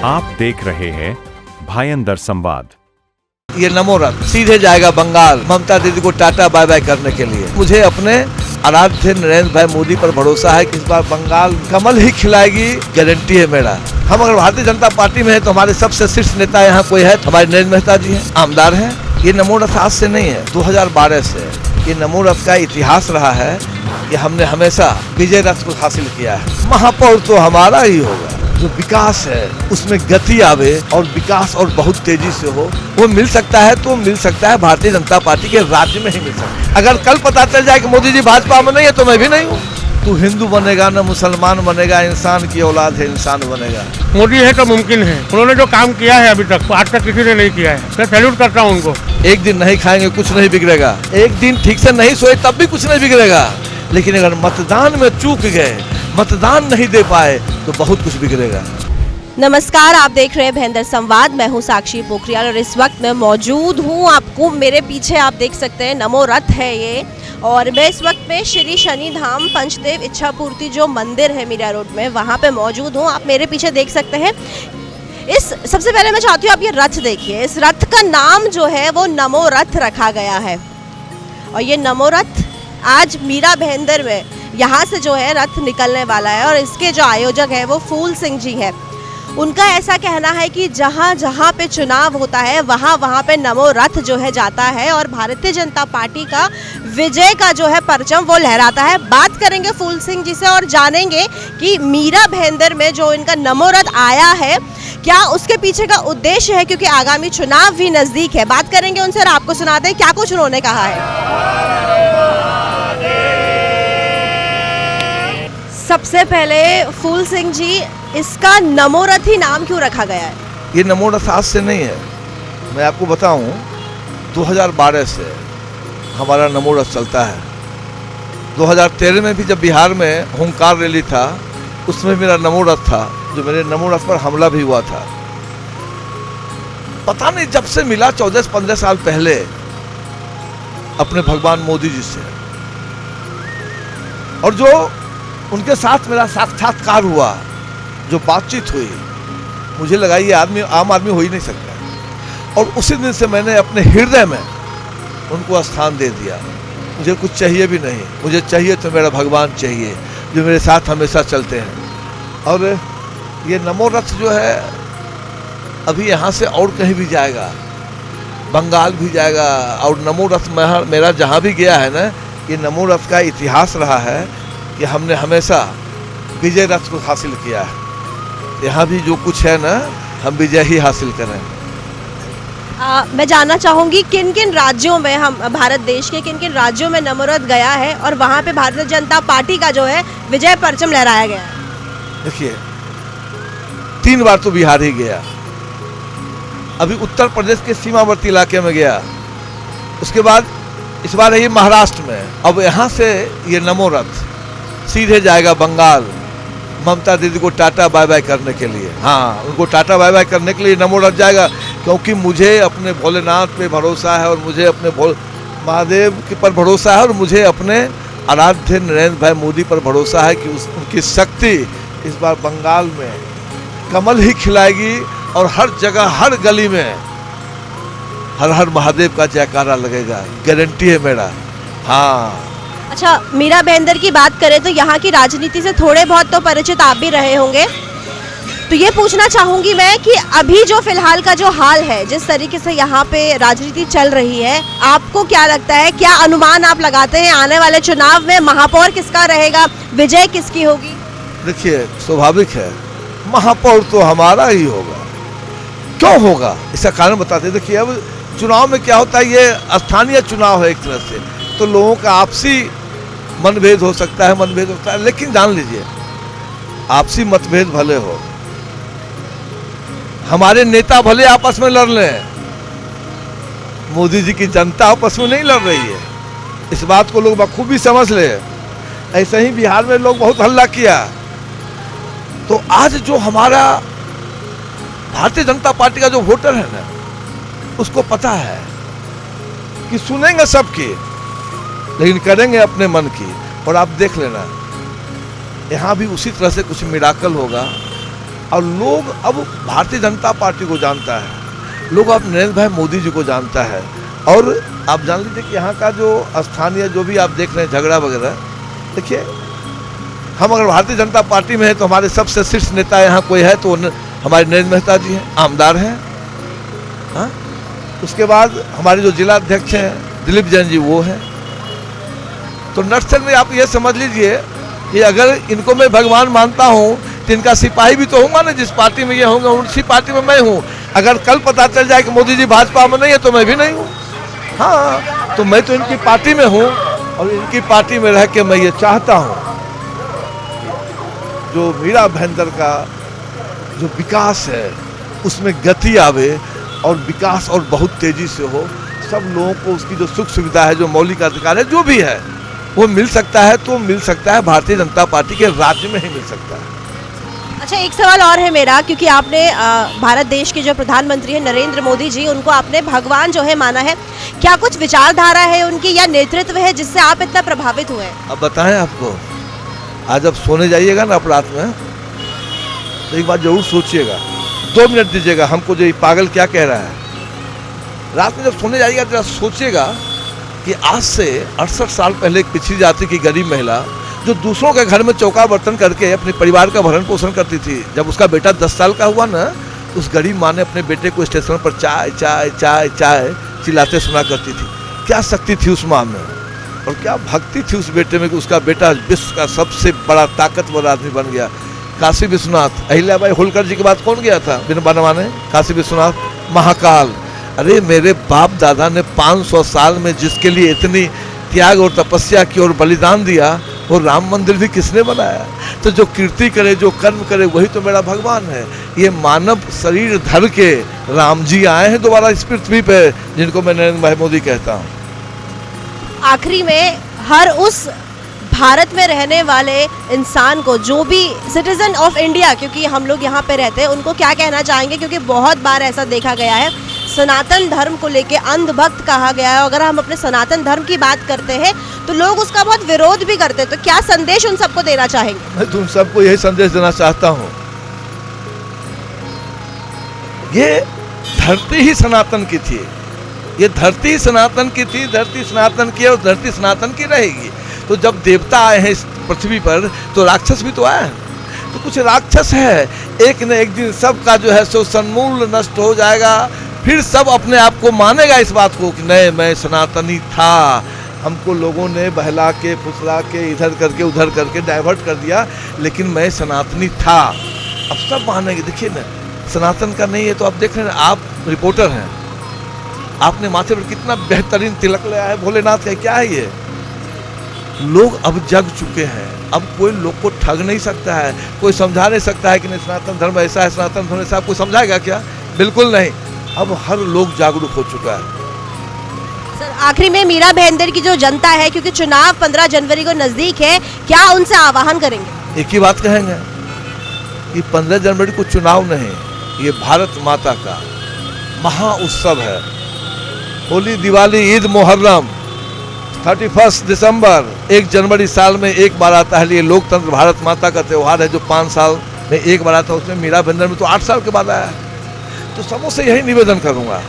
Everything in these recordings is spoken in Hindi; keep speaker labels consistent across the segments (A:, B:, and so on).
A: आप देख रहे हैं भायंदर संवाद।
B: ये नमो रथ सीधे जाएगा बंगाल, ममता दीदी को टाटा बाय बाय करने के लिए। मुझे अपने आराध्य नरेंद्र भाई मोदी पर भरोसा है कि इस बार बंगाल कमल ही खिलाएगी, गारंटी है मेरा। हम अगर भारतीय जनता पार्टी में है तो हमारे सबसे शीर्ष नेता यहाँ कोई है, हमारे नरेंद्र मेहता जी हैं, आमदार हैं। ये नमो रथ आज से नहीं है, 2012 से ये नमो रथ का इतिहास रहा है कि हमने हमेशा विजय रथ को हासिल किया है। महापौर तो हमारा ही होगा। जो विकास है उसमें गति आवे और विकास और बहुत तेजी से हो, वो मिल सकता है तो मिल सकता है भारतीय जनता पार्टी के राज्य में ही मिल सकता है। अगर कल पता चल जाए कि मोदी जी भाजपा में नहीं है तो मैं भी नहीं हूँ। तू हिंदू बनेगा न मुसलमान बनेगा, इंसान की औलाद है, इंसान बनेगा।
C: मोदी है तो मुमकिन है। उन्होंने जो काम किया है अभी तक आज तक किसी ने नहीं किया है। मैं सैल्यूट करता हूँ उनको।
B: एक दिन नहीं खाएंगे कुछ नहीं बिगड़ेगा, एक दिन ठीक से नहीं सोए तब भी कुछ नहीं बिगड़ेगा, लेकिन अगर मतदान में चूक गए, मतदान नहीं दे पाए तो बहुत कुछ बिगड़ेगा।
D: नमस्कार, आप देख रहे हैं भायंदर संवाद। मैं हूं साक्षी पोखरियाल और इस वक्त मैं मौजूद हूं, आपको मेरे पीछे आप देख सकते हैं नमो रथ है ये, और मैं इस वक्त में श्री शनि धाम पंचदेव इच्छा पूर्ति जो मंदिर है मीरा रोड में, वहां पे मौजूद हूं। आप मेरे पीछे देख सकते हैं। सबसे पहले मैं चाहती हूँ आप ये रथ देखिए। इस रथ का नाम जो है वो नमो रथ रखा गया है, और ये नमो रथ आज मीरा भायंदर में यहाँ से जो है रथ निकलने वाला है, और इसके जो आयोजक है वो फूल सिंह जी है। उनका ऐसा कहना है कि जहाँ जहाँ पे चुनाव होता है वहाँ वहाँ पे नमो रथ जो है जाता है और भारतीय जनता पार्टी का विजय का जो है परचम वो लहराता है। बात करेंगे फूल सिंह जी से और जानेंगे कि मीरा भायंदर में जो इनका नमो रथ आया है क्या उसके पीछे का उद्देश्य है, क्योंकि आगामी चुनाव भी नज़दीक है। बात करेंगे उनसे और आपको सुनाते हैं क्या कुछ उन्होंने कहा है। सबसे पहले फूल सिंह जी, इसका नमो रथ ही नाम क्यों रखा गया है?
B: ये नमो रथ आज से नहीं है, मैं आपको बताऊं 2012 से हमारा नमो रथ चलता है। 2013 में भी जब बिहार में हुंकार रैली था उसमें मेरा नमो रथ था, जो मेरे नमो रथ पर हमला भी हुआ था। पता नहीं जब से मिला 14-15 साल पहले अपने भगवान मोदी जी से, और जो उनके साथ मेरा साक्षात्कार हुआ, जो बातचीत हुई, मुझे लगा ये आदमी आम आदमी हो ही नहीं सकता। और उसी दिन से मैंने अपने हृदय में उनको स्थान दे दिया। मुझे कुछ चाहिए भी नहीं, मुझे चाहिए तो मेरा भगवान चाहिए जो मेरे साथ हमेशा चलते हैं। और ये नमो रथ जो है अभी यहाँ से और कहीं भी जाएगा, बंगाल भी जाएगा। और नमो रथ मेरा जहाँ भी गया है ना, ये नमो रथ का इतिहास रहा है कि हमने हमेशा विजय रथ को हासिल किया है। यहाँ भी जो कुछ है ना, हम विजय ही हासिल करें।
D: मैं जानना चाहूँगी किन किन राज्यों में, हम भारत देश के किन किन राज्यों में नमो रथ गया है और वहाँ पे भारतीय जनता पार्टी का जो है विजय परचम लहराया गया है?
B: देखिए, 3 बार तो बिहार ही गया, अभी उत्तर प्रदेश के सीमावर्ती इलाके में गया, उसके बाद इस बार है ये महाराष्ट्र में। अब यहाँ से ये नमो रथ सीधे जाएगा बंगाल, ममता दीदी को टाटा बाय बाय करने के लिए। हाँ, उनको टाटा बाय बाय करने के लिए नमो रथ जाएगा, क्योंकि मुझे अपने भोलेनाथ पे भरोसा है और मुझे अपने महादेव के पर भरोसा है और मुझे अपने आराध्य नरेंद्र भाई मोदी पर भरोसा है कि उनकी शक्ति इस बार बंगाल में कमल ही खिलाएगी, और हर जगह हर गली में हर हर महादेव का जयकारा लगेगा, गारंटी है मेरा। हाँ।
D: अच्छा, मीरा भायंदर की बात करें तो यहाँ की राजनीति से थोड़े बहुत तो परिचित आप भी रहे होंगे, तो ये पूछना चाहूँगी मैं कि अभी जो फिलहाल का जो हाल है, जिस तरीके से यहाँ पे राजनीति चल रही है, आपको क्या लगता है, क्या अनुमान आप लगाते हैं आने वाले चुनाव में महापौर किसका रहेगा, विजय किसकी होगी? देखिए,
B: स्वाभाविक है महापौर तो हमारा ही होगा। क्यों होगा, इसका कारण बताते हैं। देखिए, अब चुनाव में क्या होता है, ये स्थानीय चुनाव है एक तरह से, तो लोगों का आपसी मनभेद हो सकता है, मनभेद होता है, लेकिन जान लीजिए आपसी मतभेद भले हो, हमारे नेता भले आपस में लड़ लें, मोदी जी की जनता आपस में नहीं लड़ रही है। इस बात को लोग बखूबी समझ ले। ऐसे ही बिहार में लोग बहुत हल्ला किया, तो आज जो हमारा भारतीय जनता पार्टी का जो वोटर है ना, उसको पता है कि सुनेंगे सबकी, लेकिन करेंगे अपने मन की। और आप देख लेना, यहाँ भी उसी तरह से कुछ मिराकल होगा और लोग अब भारतीय जनता पार्टी को जानता है, लोग अब नरेंद्र भाई मोदी जी को जानता है। और आप जान लीजिए कि यहाँ का जो स्थानीय जो भी आप देख रहे हैं झगड़ा वगैरह, देखिए हम अगर भारतीय जनता पार्टी में है तो हमारे सबसे शीर्ष नेता यहाँ कोई है तो हमारे नरेंद्र मेहता जी हैं, आमदार हैं। हाँ, उसके बाद हमारे जो जिला अध्यक्ष हैं दिलीप जैन जी वो हैं। तो नक्सल में आप ये समझ लीजिए कि अगर इनको मैं भगवान मानता हूँ तो इनका सिपाही भी तो होगा ना, जिस पार्टी में ये होंगे उसी पार्टी में मैं हूँ। अगर कल पता चल जाए कि मोदी जी भाजपा में नहीं है तो मैं भी नहीं हूँ। हाँ, तो मैं तो इनकी पार्टी में हूँ और इनकी पार्टी में रह के मैं ये चाहता हूँ जो मीरा भाईंदर का जो विकास है उसमें गति आवे और विकास और बहुत तेजी से हो। सब लोगों को उसकी जो सुख सुविधा है, जो मौलिक अधिकार है, जो भी है वो मिल सकता है, तो मिल सकता है भारतीय जनता पार्टी के राज्य में ही मिल सकता है।
D: अच्छा, एक सवाल और है मेरा, क्योंकि आपने भारत देश के जो प्रधानमंत्री हैं नरेंद्र मोदी जी, उनको आपने भगवान जो है माना है, क्या कुछ विचारधारा है उनकी या नेतृत्व है जिससे आप इतना प्रभावित हुए?
B: अब बताएं आपको, आज जब सोने जाइएगा ना आप रात में तो एक बात जरूर सोचिएगा, 2 मिनट दीजिएगा हमको जो ये पागल क्या कह रहा है। रात में जब सोने जाइएगा तो सोचिएगा कि आज से 68 साल पहले एक पिछड़ी जाति की गरीब महिला जो दूसरों के घर में चौका बर्तन करके अपने परिवार का भरण पोषण करती थी, जब उसका बेटा 10 साल का हुआ ना, उस गरीब माँ ने अपने बेटे को स्टेशन पर चाय चाय चाय चाय चिल्लाते सुना करती थी। क्या शक्ति थी उस माँ में और क्या भक्ति थी उस बेटे में कि उसका बेटा विश्व का सबसे बड़ा ताकतवर आदमी बन गया। काशी विश्वनाथ, अहिल्याबाई होलकर जी के बाद कौन गया था बिन बनवाने? काशी विश्वनाथ, महाकाल। अरे मेरे बाप दादा ने 500 साल में जिसके लिए इतनी त्याग और तपस्या की और बलिदान दिया, वो राम मंदिर भी किसने बनाया? तो जो कीर्ति करे, जो कर्म करे, वही तो मेरा भगवान है। ये मानव शरीर धर के राम जी आए हैं दोबारा इस पृथ्वी पे, जिनको मैं नरेंद्र भाई मोदी कहता हूँ।
D: आखिरी में हर उस भारत में रहने वाले इंसान को, जो भी सिटीजन ऑफ इंडिया, क्योंकि हम लोग यहाँ पे रहते हैं, उनको क्या कहना चाहेंगे? क्योंकि बहुत बार ऐसा देखा गया है, सनातन धर्म को लेके अंधभक्त कहा गया है। अगर हम अपने सनातन धर्म की बात करते हैं तो लोग उसका बहुत विरोध भी करते हैं, तो क्या संदेश उन सबको देना चाहेंगे?
B: मैं तुम सबको यही संदेश देना चाहता हूँ, ये धरती ही सनातन की थी, ये धरती सनातन की थी, धरती सनातन की और धरती सनातन की रहेगी। तो जब देवता आए हैं इस पृथ्वी पर तो राक्षस भी तो आए हैं, तो कुछ राक्षस है, एक न एक दिन सबका जो है सो सन्मूल नष्ट हो जाएगा। फिर सब अपने आप को मानेगा इस बात को कि नहीं, मैं सनातनी था। हमको लोगों ने बहला के फुसला के इधर करके उधर करके डाइवर्ट कर दिया, लेकिन मैं सनातनी था। अब सब मानेंगे। देखिए ना, सनातन का नहीं है तो आप देख रहे हैं, आप रिपोर्टर हैं, आपने माथे पर कितना बेहतरीन तिलक लगाया है भोलेनाथ का, क्या है ये? लोग अब जग चुके हैं, अब कोई लोग को ठग नहीं सकता है, कोई समझा नहीं सकता है कि नहीं सनातन धर्म ऐसा है, सनातन धर्म ऐसा। आपको समझाएगा क्या? बिल्कुल नहीं। अब हर लोग जागरूक हो चुका है।
D: सर, आखिरी में मीरा भाईंदर की जो जनता है, क्योंकि चुनाव 15 जनवरी को नजदीक है, क्या उनसे आह्वान करेंगे?
B: एक ही बात कहेंगे कि 15 जनवरी को चुनाव नहीं, ये भारत माता का महा उत्सव है। होली, दिवाली, ईद, मुहर्रम, 31 दिसंबर, 1 जनवरी साल में एक बार आता है। ये लोकतंत्र भारत माता का त्यौहार है जो 5 साल में एक बार आता है। उसमें मीरा भाईंदर में तो 8 साल के बाद आया है। तो सबों से यही निवेदन करूंगा,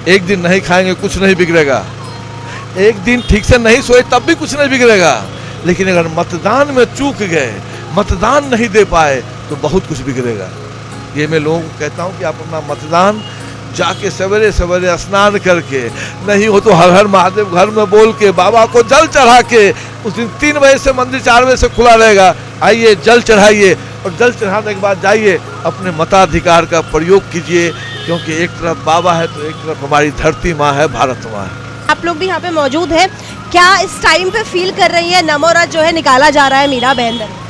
B: एक दिन नहीं खाएंगे कुछ नहीं बिगड़ेगा, एक दिन ठीक से नहीं सोए तब भी कुछ नहीं बिगड़ेगा, लेकिन अगर मतदान में चूक गए, मतदान नहीं दे पाए तो बहुत कुछ बिगड़ेगा। ये मैं लोगों को कहता हूँ कि आप अपना मतदान जाके सवेरे सवेरे स्नान करके, नहीं हो तो हर हर महादेव घर में बोल के, बाबा को जल चढ़ा के, उस दिन 3 बजे से मंदिर 4 बजे से खुला रहेगा, आइए जल चढ़ाइए और जल चढ़ाने के बाद जाइए अपने मताधिकार का प्रयोग कीजिए, क्योंकि एक तरफ बाबा है तो एक तरफ हमारी धरती माँ है, भारत माँ है।
D: आप लोग भी यहाँ पे मौजूद हैं, क्या इस टाइम पे फील कर रही है नमो रथ जो है निकाला जा रहा है मीरा भाईंदर?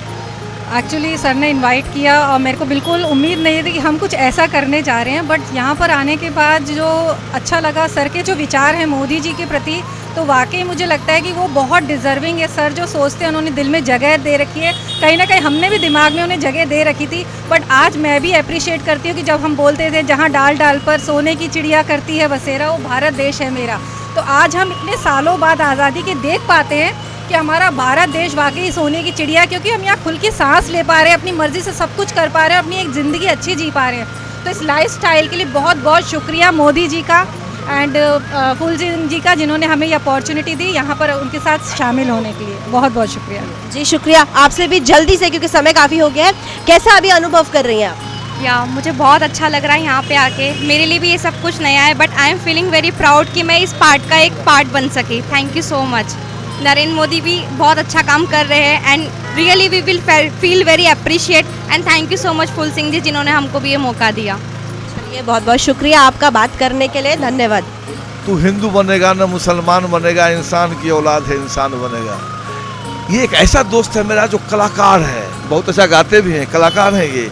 E: एक्चुअली सर ने इनवाइट किया और मेरे को बिल्कुल उम्मीद नहीं थी कि हम कुछ ऐसा करने जा रहे हैं, बट यहाँ पर आने के बाद जो अच्छा लगा, सर के जो विचार हैं मोदी जी के प्रति, तो वाकई मुझे लगता है कि वो बहुत डिज़र्विंग है। सर जो सोचते हैं उन्होंने दिल में जगह दे रखी है, कहीं ना कहीं हमने भी दिमाग में उन्हें जगह दे रखी थी। बट आज मैं भी अप्रिशिएट करती हूँ कि जब हम बोलते थे जहाँ डाल डाल पर सोने की चिड़िया करती है बसेरा, वो भारत देश है मेरा। तो आज हम इतने सालों बाद आज़ादी के देख पाते हैं कि हमारा भारत देश वाकई सोने की चिड़िया, क्योंकि हम यहाँ खुल के सांस ले पा रहे हैं, अपनी मर्जी से सब कुछ कर पा रहे हैं, अपनी एक ज़िंदगी अच्छी जी पा रहे हैं। तो इस लाइफस्टाइल के लिए बहुत बहुत शुक्रिया मोदी जी का एंड फूल जी का, जिन्होंने हमें ये अपॉर्चुनिटी दी यहाँ पर उनके साथ शामिल होने के लिए। बहुत बहुत शुक्रिया
D: जी शुक्रिया। आपसे भी जल्दी से, क्योंकि समय काफ़ी हो गया है, कैसा अभी अनुभव कर रही हैं आप?
F: या मुझे बहुत अच्छा लग रहा है यहाँ पे आके। मेरे लिए भी ये सब कुछ नया है, but I am feeling very proud कि मैं इस पार्ट का एक पार्ट बन सकी। Thank you so much. Narendra Modi भी बहुत अच्छा काम कर रहे हैं and really we will feel very appreciate and thank you so much Phool Singh ji, जिन्होंने हमको भी ये मौका दिया।
D: चलिए, बहुत बहुत शुक्रिया आपका बात करने के लिए, धन्यवाद।
B: तू हिंदू बनेगा न मुसलमान बनेगा, इंसान की औलाद है इंसान बनेगा। ये एक ऐसा दोस्त है मेरा जो कलाकार है, बहुत अच्छा गाते भी हैं, कलाकार हैं ये।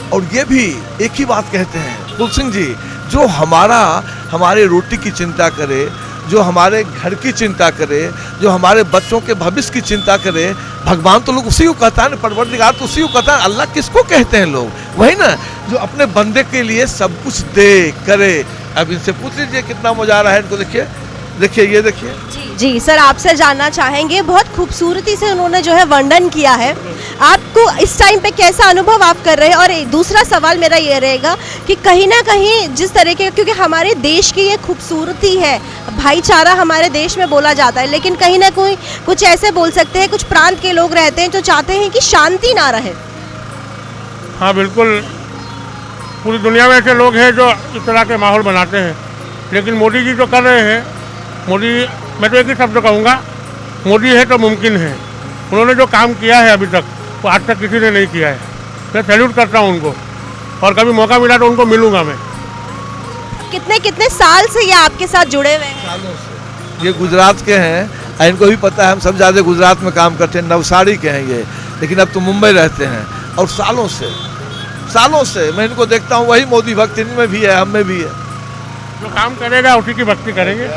B: और ये भी एक ही बात कहते हैं फूल सिंह जी, जो हमारे रोटी की चिंता करे, जो हमारे घर की चिंता करे, जो हमारे बच्चों के भविष्य की चिंता करे, भगवान तो लोग उसी को कहता है, परवरदिगार तो उसी को कहता है। अल्लाह किसको कहते हैं लोग? वही ना, जो अपने बंदे के लिए सब कुछ दे करे। अब इनसे पूछ लीजिए कितना मजा आ रहा है इनको। देखिए देखिए, ये देखिए।
D: जी सर, आपसे जानना चाहेंगे, बहुत खूबसूरती से उन्होंने जो है वर्णन किया है, आपको इस टाइम पे कैसा अनुभव आप कर रहे हैं? और दूसरा सवाल मेरा ये रहेगा कि कहीं ना कहीं जिस तरीके, क्योंकि हमारे देश की ये खूबसूरती है, भाईचारा हमारे देश में बोला जाता है, लेकिन कहीं ना कोई कुछ ऐसे बोल सकते हैं, कुछ प्रांत के लोग रहते हैं जो चाहते हैं कि शांति ना रहे।
C: हाँ बिल्कुल, पूरी दुनिया में ऐसे लोग हैं जो इस तरह के माहौल बनाते हैं, लेकिन मोदी जी जो कर रहे हैं, मोदी, मैं तो एक ही शब्द कहूँगा, मोदी है तो मुमकिन है। उन्होंने जो काम किया है अभी तक, वो आज तक किसी ने नहीं किया है। मैं सैल्यूट करता हूँ उनको, और कभी मौका मिला तो उनको मिलूंगा मैं।
D: कितने कितने साल से ये आपके साथ जुड़े हुए हैं?
B: सालों से। ये गुजरात के हैं, इनको भी पता है, हम सब ज़्यादा गुजरात में काम करते हैं, नवसारी के हैं ये, लेकिन अब तो मुंबई रहते हैं। और सालों से मैं इनको देखता हूँ, वही मोदी भक्त इनमें भी है, हम में भी है।
C: जो काम करेगा उसी की भक्ति करेंगे।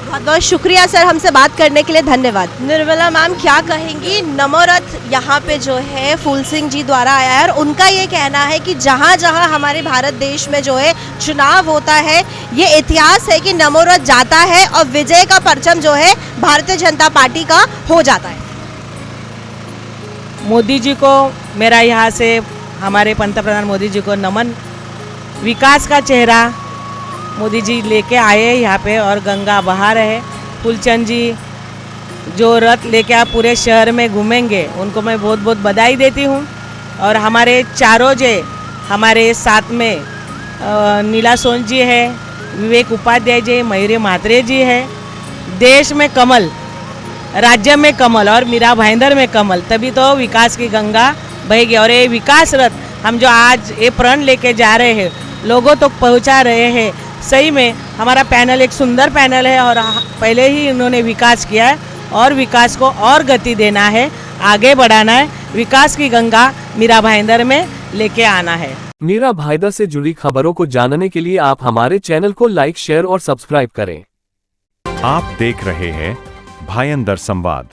D: बहुत बहुत शुक्रिया सर, हमसे बात करने के लिए धन्यवाद। निर्मला मैम, क्या कहेंगी? नमोरथ यहाँ पे जो है फूल सिंह जी द्वारा आया है, और उनका ये कहना है कि जहाँ जहाँ हमारे भारत देश में जो है चुनाव होता है, ये इतिहास है कि नमोरथ जाता है और विजय का परचम जो है भारतीय जनता पार्टी का हो जाता है।
G: मोदी जी को मेरा यहाँ से, हमारे पंतप्रधान मोदी जी को नमन। विकास का चेहरा मोदी जी लेके आए यहाँ पे, और गंगा बहा रहे। फूलचंद जी जो रथ लेके आप पूरे शहर में घूमेंगे, उनको मैं बहुत बहुत बधाई देती हूँ। और हमारे चारों जे हमारे साथ में नीला सोन जी है, विवेक उपाध्याय जी, मयूरी म्हात्रे जी है। देश में कमल, राज्य में कमल और मीरा भाईंदर में कमल, तभी तो विकास की गंगा बहेगी। और ये विकास रथ हम जो आज ये प्रण लेके जा रहे हैं, लोगों तक पहुंचा रहे हैं, सही में हमारा पैनल एक सुंदर पैनल है। और पहले ही उन्होंने विकास किया है और विकास को और गति देना है, आगे बढ़ाना है, विकास की गंगा मीरा भाईंदर में लेके आना है।
H: मीरा भाईंदर से जुड़ी खबरों को जानने के लिए आप हमारे चैनल को लाइक, शेयर और सब्सक्राइब करें।
A: आप देख रहे हैं भाईंदर संवाद।